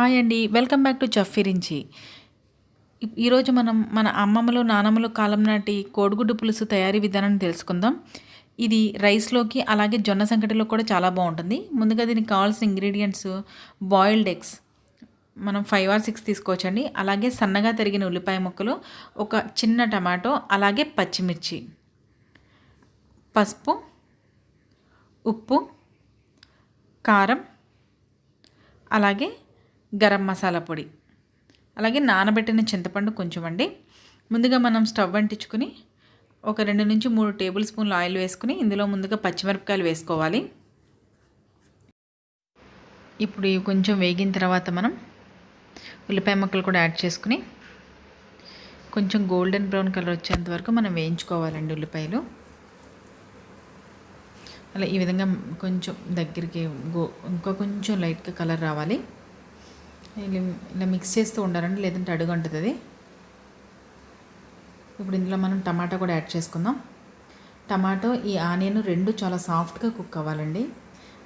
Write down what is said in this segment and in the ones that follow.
Hi అండి. Welcome back to chef Virinchi. ఈరోజు మనం మన అమ్మమ్మలు, నానమ్మలు కాలం నాటి కోడిగుడ్డు పులుసు తయారీ విధానాన్ని తెలుసుకుందాం. ఇది రైస్‌లోకి అలాగే జొన్న సంకటిలో కూడా చాలా బావుంటుంది. ముందుగా దీనికి కావాల్సిన ఇంగ్రీడియెంట్స్ బాయిల్డ్ ఎగ్స్ మనం 5 ఆర్ 6 తీసుకోవచ్చండి. అలాగే సన్నగా తరిగిన ఉల్లిపాయ ముక్కలు, ఒక చిన్న టమాటో, అలాగే పచ్చిమిర్చి, పసుపు, ఉప్పు, కారం, అలాగే గరం మసాలా పొడి, అలాగే నానబెట్టిన చింతపండు కొంచెం అండి. ముందుగా మనం స్టవ్ అంటించుకుని ఒక 2 నుంచి 3 టేబుల్ స్పూన్లు ఆయిల్ వేసుకుని ఇందులో ముందుగా పచ్చిమిరపకాయలు వేసుకోవాలి. ఇప్పుడు ఇవి కొంచెం వేగిన తర్వాత మనం ఉల్లిపాయ ముక్కలు కూడా యాడ్ చేసుకుని కొంచెం గోల్డెన్ బ్రౌన్ కలర్ వచ్చేంత వరకు మనం వేయించుకోవాలండి ఉల్లిపాయలు. అలా ఈ విధంగా కొంచెం దగ్గరికి ఇంకా కొంచెం లైట్గా కలర్ రావాలి. ఇలా మిక్స్ చేస్తూ ఉండాలండి, లేదంటే అడుగు అంటుతుంది. ఇప్పుడు ఇందులో మనం టమాటా కూడా యాడ్ చేసుకుందాం. టమాటో ఈ ఆనియన్ రెండు చాలా సాఫ్ట్గా కుక్ అవ్వాలండి.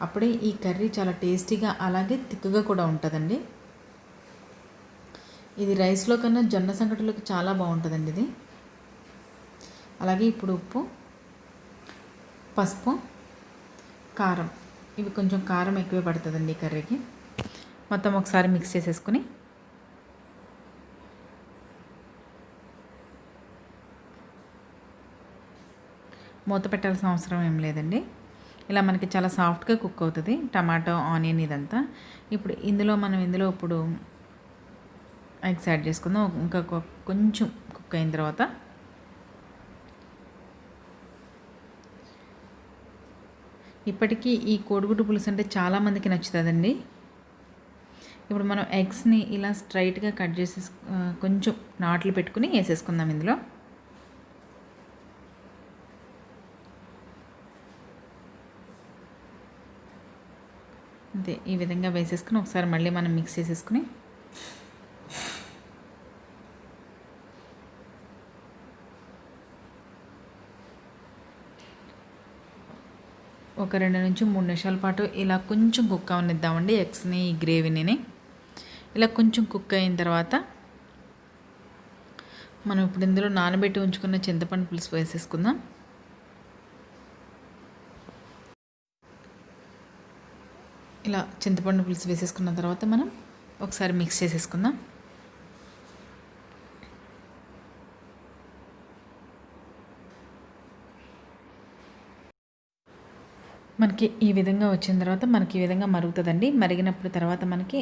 అప్పుడే ఈ కర్రీ చాలా టేస్టీగా అలాగే థిక్గా కూడా ఉంటుందండి. ఇది రైస్లో కన్నా జొన్న సంకటిలోకి చాలా బాగుంటుందండి ఇది. అలాగే ఇప్పుడు ఉప్పు, పసుపు, కారం, ఇవి కొంచెం కారం ఎక్కువే పడుతుందండి ఈ కర్రీకి. మొత్తం ఒకసారి మిక్స్ చేసేసుకుని మూత పెట్టాల్సిన అవసరం ఏం లేదండి. ఇలా మనకి చాలా సాఫ్ట్గా కుక్ అవుతుంది టమాటో, ఆనియన్ ఇదంతా. ఇప్పుడు ఇందులో ఇప్పుడు ఎగ్స్ యాడ్ చేసుకుందాం. ఇంకా కొంచెం కుక్ అయిన తర్వాత ఇప్పటికీ ఈ కోడిగుడ్డు పులుసు అంటే చాలామందికి నచ్చుతుందండి. ఇప్పుడు మనం ఎగ్స్ని ఇలా స్ట్రైట్గా కట్ చేసి కొంచెం నాట్లు పెట్టుకుని వేసేసుకుందాం ఇందులో. అంతే, ఈ విధంగా వేసేసుకుని ఒకసారి మళ్ళీ మనం మిక్స్ చేసేసుకుని ఒక 2 నుంచి 3 నిమిషాల పాటు ఇలా కొంచెం కుక్ అవనిద్దామండి ఎగ్స్ని, ఈ గ్రేవీని. ఇలా కొంచెం కుక్ అయిన తర్వాత మనం ఇప్పుడు ఇందులో నానబెట్టి ఉంచుకున్న చింతపండు పులుసు వేసేసుకుందాం. ఇలా చింతపండు పులుసు వేసేసుకున్న తర్వాత మనం ఒకసారి మిక్స్ చేసేసుకుందాం. మనకి ఈ విధంగా వచ్చిన తర్వాత మనకి ఈ విధంగా మరుగుతుందండి. మరిగినప్పుడు తర్వాత మనకి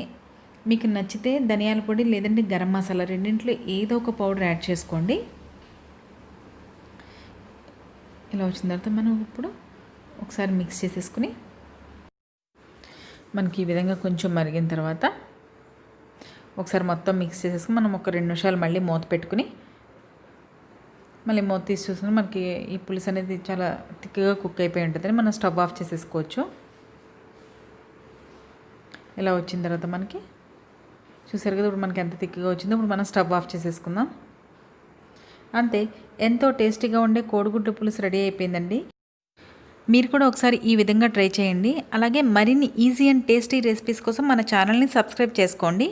మీకు నచ్చితే ధనియాల పొడి లేదంటే గరం మసాలా రెండింటిలో ఏదో ఒక పౌడర్ యాడ్ చేసుకోండి. ఇలా వచ్చిన తర్వాత మనం ఇప్పుడు ఒకసారి మిక్స్ చేసేసుకుని మనకి ఈ విధంగా కొంచెం మరిగిన తర్వాత ఒకసారి మొత్తం మిక్స్ చేసేసుకుని మనం ఒక 2 నిమిషాలు మళ్ళీ మూత పెట్టుకుని మళ్ళీ మూత తీసి చూసుకుని మనకి ఈ పులుసు అనేది చాలా థిక్గా కుక్ అయిపోయి ఉంటుందని మనం స్టవ్ ఆఫ్ చేసేసుకోవచ్చు. ఇలా వచ్చిన తర్వాత మనకి చూసారు కదా, ఇప్పుడు మనకి ఎంత థిక్గా వచ్చిందో. ఇప్పుడు మనం స్టవ్ ఆఫ్ చేసేసుకుందాం. అంతే, ఎంతో టేస్టీగా ఉండే కోడిగుడ్డు పులుసు రెడీ అయిపోయిందండి. మీరు కూడా ఒకసారి ఈ విధంగా ట్రై చేయండి. అలాగే మరిన్ని ఈజీ అండ్ టేస్టీ రెసిపీస్ కోసం మన ఛానల్ని సబ్స్క్రైబ్ చేసుకోండి.